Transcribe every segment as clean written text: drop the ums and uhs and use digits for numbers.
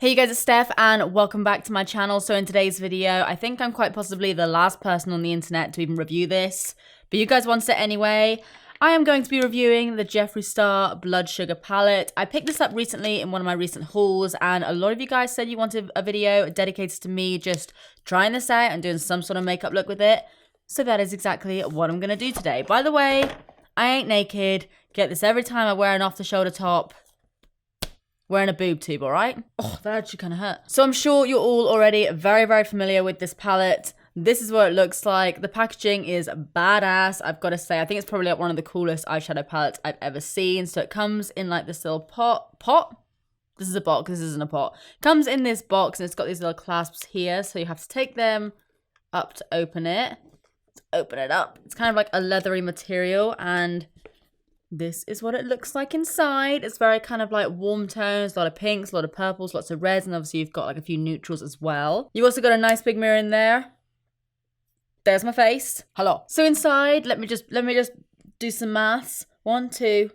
Hey you guys, it's Steph and welcome back to my channel. So in today's video, I think I'm quite possibly the last person on the internet to even review this, but you guys want it anyway. I am going to be reviewing the Jeffree Star Blood Sugar palette. I picked this up recently in one of my recent hauls and a lot of you guys said you wanted a video dedicated to me just trying this out and doing some sort of makeup look with it. So that is exactly what I'm going to do today. By the way, I ain't naked. Get this every time I wear an off-the-shoulder top. Wearing a boob tube, alright? Oh, that actually kind of hurt. So I'm sure you're all already very, very familiar with this palette. This is what it looks like. The packaging is badass, I've got to say. I think it's probably like one of the coolest eyeshadow palettes I've ever seen. So it comes in like this little pot? This is a box, this isn't a pot. Comes in this box and it's got these little clasps here. So you have to take them up to open it. Let's open it up. It's kind of like a leathery material and this is what it looks like inside. It's very kind of like warm tones, a lot of pinks, a lot of purples, lots of reds, and obviously you've got like a few neutrals as well. You've also got a nice big mirror in there. There's my face. Hello. So inside, let me just do some maths. 1, 2,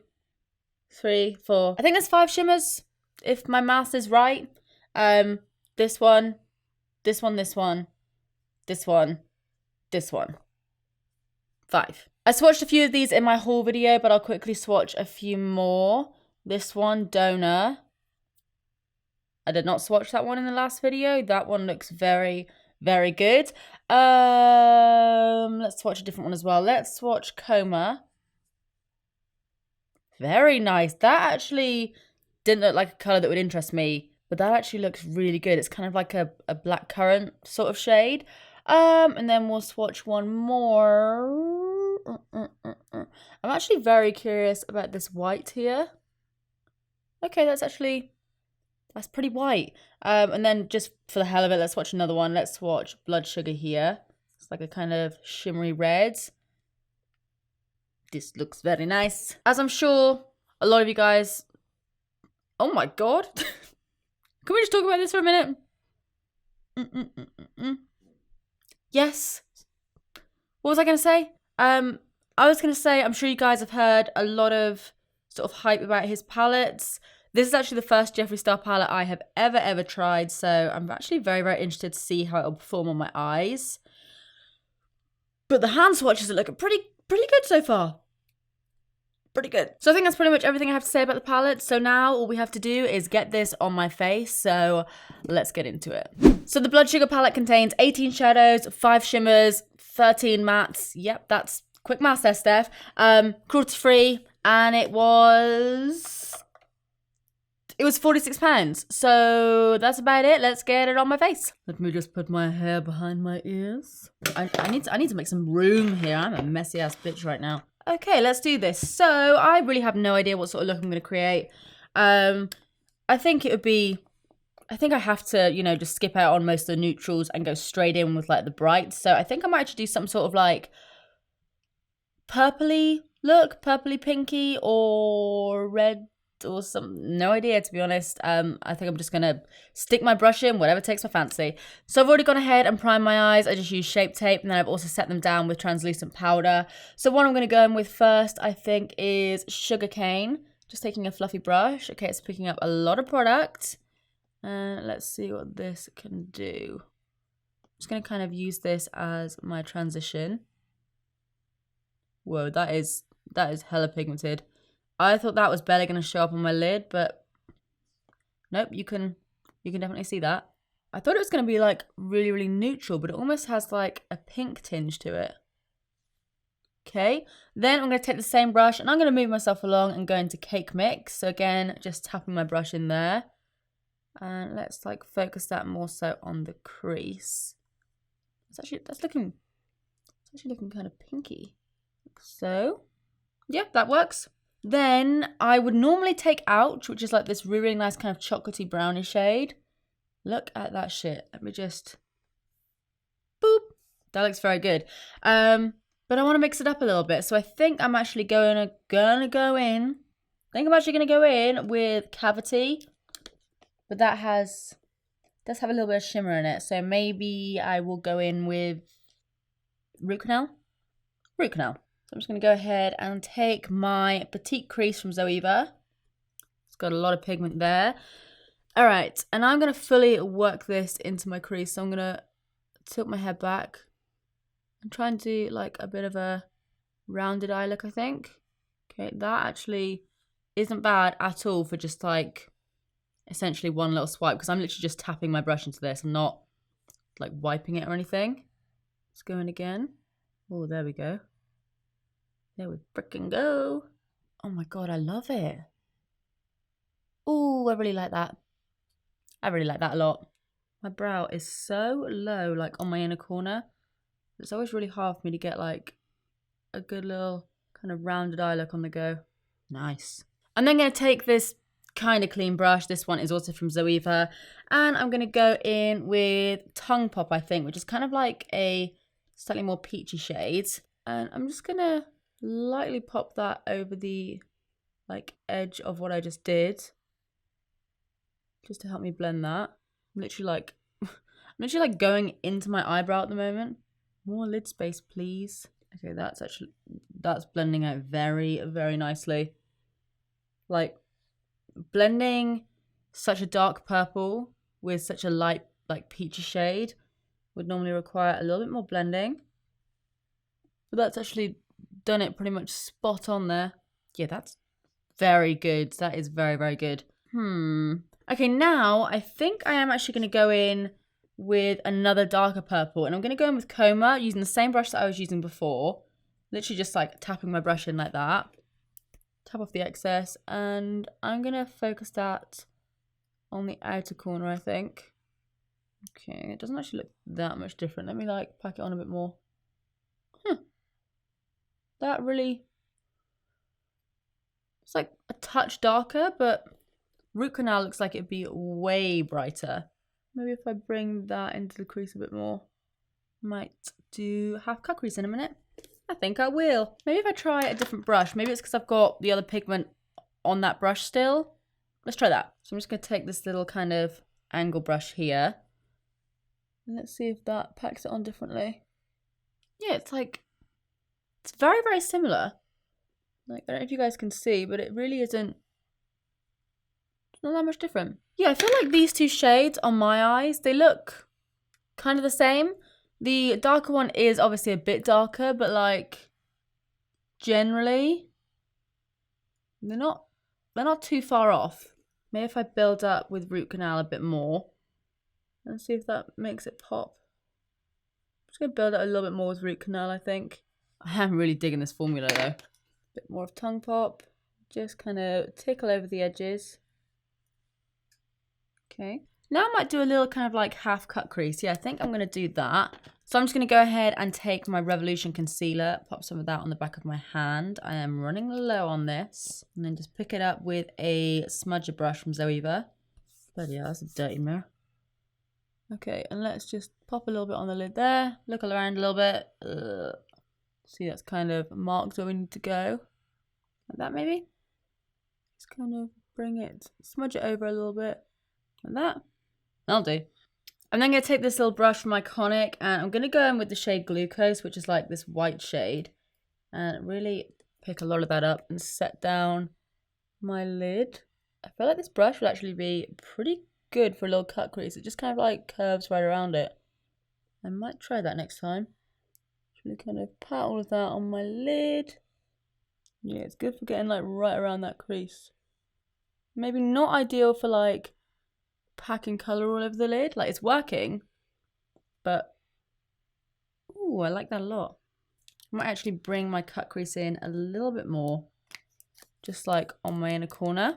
3, 4. I think there's 5 shimmers, if my math is right. This one, this one, this one, this one, this one. 5. I swatched a few of these in my haul video, but I'll quickly swatch a few more. This one, Donor. I did not swatch that one in the last video. That one looks very, very good. Let's swatch a different one as well. Let's swatch Coma. Very nice. That actually didn't look like a colour that would interest me, but that actually looks really good. It's kind of like a black currant sort of shade. And then we'll swatch one more. I'm actually very curious about this white here. Okay, that's pretty white. And then just for the hell of it, let's swatch another one. Let's swatch Blood Sugar here. It's like a kind of shimmery red. This looks very nice. As I'm sure a lot of you guys... Oh my god. Can we just talk about this for a minute? Yes. What was I going to say? I was going to say, I'm sure you guys have heard a lot of sort of hype about his palettes. This is actually the first Jeffree Star palette I have ever tried, so I'm actually very, very interested to see how it'll perform on my eyes. But the hand swatches are looking pretty good so far. Pretty good. So I think that's pretty much everything I have to say about the palette. So now all we have to do is get this on my face. So let's get into it. So the Blood Sugar palette contains 18 shadows, 5 shimmers, 13 mattes. Yep, that's quick maths there, Steph. Cruelty free, and it was £46. So that's about it. Let's get it on my face. Let me just put my hair behind my ears. I need to make some room here. I'm a messy ass bitch right now. Okay, let's do this. So I really have no idea what sort of look I'm going to create. I think I have to, you know, just skip out on most of the neutrals and go straight in with like the brights. So I think I might actually do some sort of like purpley look, purpley pinky or red or some, no idea to be honest. I think I'm just gonna stick my brush in, whatever takes my fancy. So I've already gone ahead and primed my eyes. I just used Shape Tape and then I've also set them down with translucent powder. So what I'm gonna go in with first, I think, is Sugarcane. Just taking a fluffy brush. Okay, it's picking up a lot of product. And let's see what this can do. I'm just gonna kind of use this as my transition. Whoa, that is hella pigmented. I thought that was barely going to show up on my lid, but nope, you can definitely see that. I thought it was going to be like really, really neutral, but it almost has like a pink tinge to it. Okay, then I'm going to take the same brush and I'm going to move myself along and go into Cake Mix. So again, just tapping my brush in there. And let's like focus that more so on the crease. That's looking kind of pinky. Like so. Yeah, that works. Then I would normally take Ouch, which is like this really, really nice kind of chocolatey brownie shade. Look at that shit. Let me just boop. That looks very good. But I want to mix it up a little bit. So I think I'm actually gonna go in. I think I'm actually gonna go in with Cavity. But that does have a little bit of shimmer in it. So maybe I will go in with Root Canal. Root Canal. So I'm just going to go ahead and take my Petite Crease from Zoeva. It's got a lot of pigment there. All right, and I'm gonna fully work this into my crease. So I'm gonna tilt my head back and try and do like a bit of a rounded eye look, I think. Okay, that actually isn't bad at all for just like essentially one little swipe, because I'm literally just tapping my brush into this. I'm not like wiping it or anything. Let's go in again. Oh, there we go. There we frickin' go. Oh my god, I love it. Oh, I really like that. I really like that a lot. My brow is so low, like on my inner corner. It's always really hard for me to get like a good little kind of rounded eye look on the go. Nice. I'm then going to take this kind of clean brush. This one is also from Zoeva. And I'm going to go in with Tongue Pop, I think, which is kind of like a slightly more peachy shade. And I'm just going to lightly pop that over the like edge of what I just did, just to help me blend that. I'm literally like going into my eyebrow at the moment. More lid space, please. Okay, that's blending out very, very nicely. Like, blending such a dark purple with such a light, like peachy shade would normally require a little bit more blending. But that's actually done it pretty much spot on there. Yeah, that's very good. That is very, very good. Okay, now I think I am actually going to go in with another darker purple. And I'm going to go in with Coma using the same brush that I was using before. Literally just like tapping my brush in like that. Tap off the excess. And I'm going to focus that on the outer corner, I think. Okay, it doesn't actually look that much different. Let me like pack it on a bit more. That really... It's like a touch darker, but root canal looks like it'd be way brighter. Maybe if I bring that into the crease a bit more. Might do half cut crease in a minute. I think I will. Maybe if I try a different brush. Maybe it's because I've got the other pigment on that brush still. Let's try that. So I'm just going to take this little kind of angle brush here. And let's see if that packs it on differently. Yeah, it's very, very similar. Like, I don't know if you guys can see, but it really isn't. It's not that much different. Yeah, I feel like these two shades on my eyes, they look kind of the same. The darker one is obviously a bit darker, but like generally they're not too far off. Maybe if I build up with root canal a bit more and see if that makes it pop. I'm just gonna build up a little bit more with root canal, I think. I am really digging this formula though. A bit more of tongue pop, just kind of tickle over the edges. Okay. Now I might do a little kind of like half cut crease. Yeah, I think I'm going to do that. So I'm just going to go ahead and take my Revolution concealer, pop some of that on the back of my hand. I am running low on this. And then just pick it up with a smudger brush from Zoeva. Bloody hell, that's a dirty mirror. Okay, and let's just pop a little bit on the lid there. Look around a little bit. See, that's kind of marked where we need to go. Like that maybe. Just kind of bring it, smudge it over a little bit. Like that. That'll do. I'm then going to take this little brush from Iconic and I'm going to go in with the shade Glucose, which is like this white shade. And really pick a lot of that up and set down my lid. I feel like this brush will actually be pretty good for a little cut crease. It just kind of like curves right around it. I might try that next time. Just really kind of pat all of that on my lid. Yeah, it's good for getting like right around that crease. Maybe not ideal for like packing colour all over the lid. Like, it's working, but ooh, I like that a lot. I might actually bring my cut crease in a little bit more, just like on my inner corner.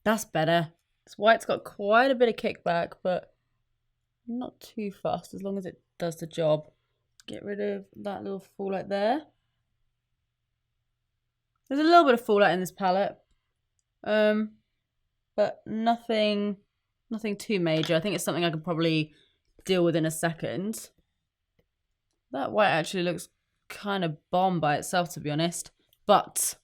That's better. This white's got quite a bit of kickback, but not too fast as long as it does the job. Get rid of that little fallout there. There's a little bit of fallout in this palette, but nothing too major. I think it's something I could probably deal with in a second. That white actually looks kind of bomb by itself, to be honest. But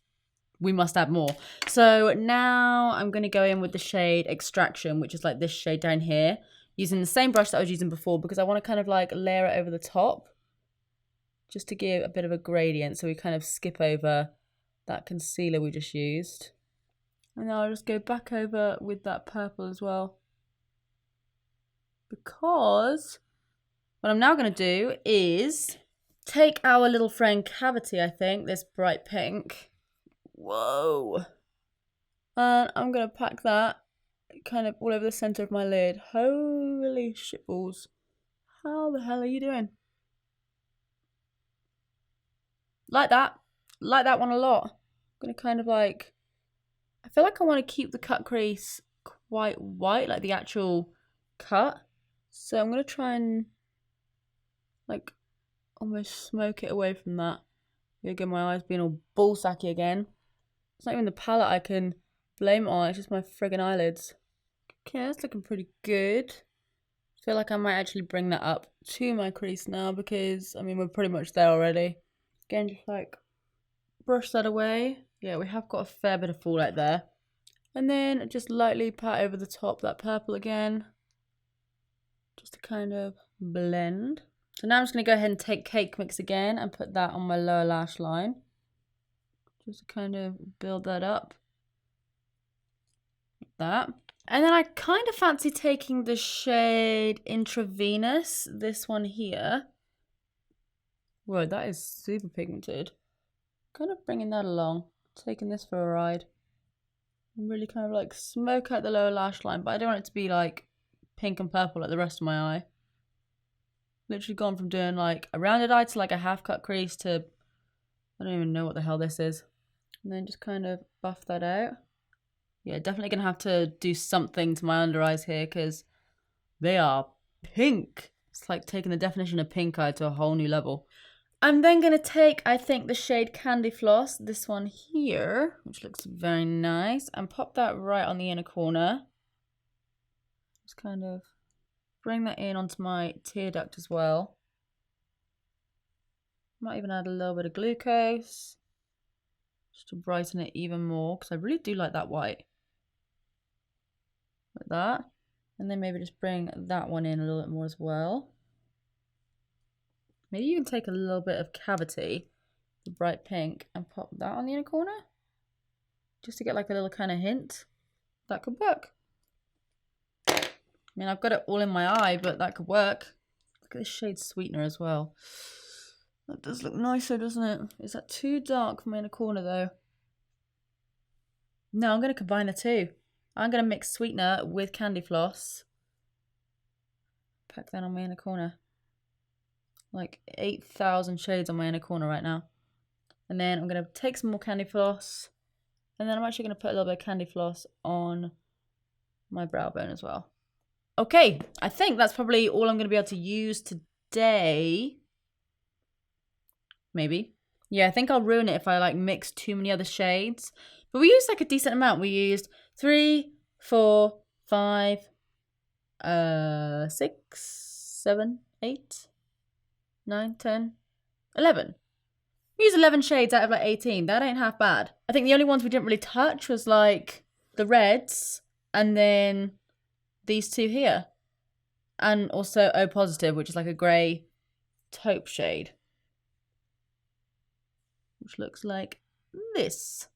we must add more. So now I'm going to go in with the shade Extraction, which is like this shade down here. Using the same brush that I was using before because I want to kind of like layer it over the top. Just to give a bit of a gradient so we kind of skip over that concealer we just used. And then I'll just go back over with that purple as well. Because what I'm now going to do is take our little friend Cavity, I think, this bright pink. Whoa. And I'm going to pack that kind of all over the centre of my lid. Holy shitballs. How the hell are you doing? Like that one a lot. I'm going to kind of like, I feel like I want to keep the cut crease quite white, like the actual cut. So I'm going to try and like almost smoke it away from that. Here again, my eyes being all ball sacky again. It's not even the palette I can blame it on, it's just my friggin' eyelids. Okay, that's looking pretty good. I feel like I might actually bring that up to my crease now because, I mean, we're pretty much there already. Again, just like brush that away. Yeah, we have got a fair bit of fallout there. And then just lightly pat over the top that purple again. Just to kind of blend. So now I'm just going to go ahead and take Cake Mix again and put that on my lower lash line. Just to kind of build that up. Like that. And then I kind of fancy taking the shade Intravenous, this one here. Whoa, that is super pigmented. Kind of bringing that along, taking this for a ride. And really kind of like smoke out the lower lash line, but I don't want it to be like pink and purple like the rest of my eye. Literally gone from doing like a rounded eye to like a half cut crease to, I don't even know what the hell this is. And then just kind of buff that out. Yeah, definitely going to have to do something to my under eyes here because they are pink. It's like taking the definition of pink eye to a whole new level. I'm then going to take, I think, the shade Candy Floss, this one here, which looks very nice, and pop that right on the inner corner. Just kind of bring that in onto my tear duct as well. Might even add a little bit of glucose just to brighten it even more because I really do like that white. Like that. And then maybe just bring that one in a little bit more as well. Maybe you can take a little bit of Cavity, the bright pink, and pop that on the inner corner. Just to get like a little kind of hint. That could work. I mean, I've got it all in my eye, but that could work. Look at this shade Sweetener as well. That does look nicer, doesn't it? Is that too dark for my inner corner though? No, I'm going to combine the two. I'm going to mix Sweetener with Candy Floss. Pack that on my inner corner. Like 8,000 shades on my inner corner right now. And then I'm going to take some more Candy Floss. And then I'm actually going to put a little bit of Candy Floss on my brow bone as well. Okay, I think that's probably all I'm going to be able to use today. Maybe. Yeah, I think I'll ruin it if I like mix too many other shades. But we used like a decent amount. We used 3, 4, 5, 6, 7, 8, 9, 10, 11. We used 11 shades out of like 18. That ain't half bad. I think the only ones we didn't really touch was like the reds and then these two here. And also O Positive, which is like a grey taupe shade. Which looks like this.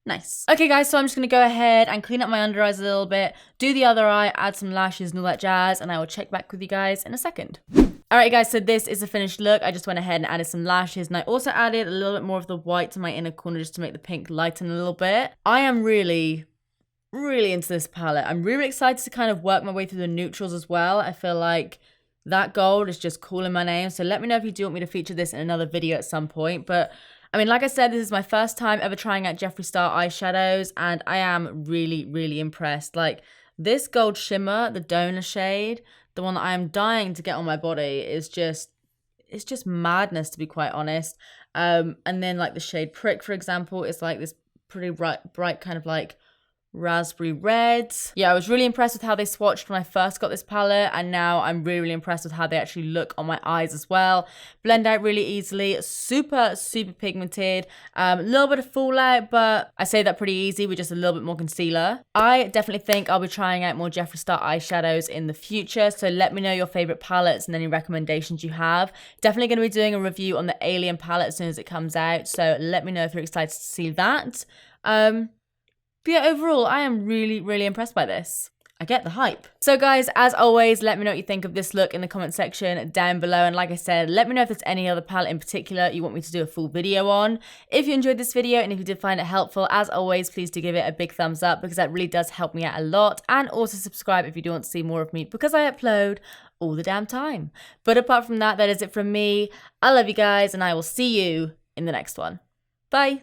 Nice. Okay guys, so I'm just going to go ahead and clean up my under eyes a little bit, do the other eye, add some lashes and all that jazz, and I will check back with you guys in a second. Alright guys, so this is a finished look. I just went ahead and added some lashes, and I also added a little bit more of the white to my inner corner just to make the pink lighten a little bit. I am really into this palette. I'm really excited to kind of work my way through the neutrals as well. I feel like that gold is just calling my name, so let me know if you do want me to feature this in another video at some point, but I mean, like I said, this is my first time ever trying out Jeffree Star eyeshadows, and I am really impressed. Like, this gold shimmer, the donor shade, the one that I am dying to get on my body, is just, it's just madness, to be quite honest. And then, like, the shade Prick, for example, is like this pretty bright kind of like raspberry red. Yeah, I was really impressed with how they swatched when I first got this palette, and now I'm really impressed with how they actually look on my eyes as well. Blend out really easily, super pigmented, a little bit of fallout, but I say that pretty easy with just a little bit more concealer. I definitely think I'll be trying out more Jeffree Star eyeshadows in the future, so let me know your favorite palettes and any recommendations you have. Definitely going to be doing a review on the Alien palette as soon as it comes out, so let me know if you're excited to see that. But yeah, overall, I am really, really impressed by this. I get the hype. So guys, as always, let me know what you think of this look in the comment section down below. And like I said, let me know if there's any other palette in particular you want me to do a full video on. If you enjoyed this video and if you did find it helpful, as always, please do give it a big thumbs up because that really does help me out a lot. And also subscribe if you do want to see more of me because I upload all the damn time. But apart from that, that is it from me. I love you guys and I will see you in the next one. Bye.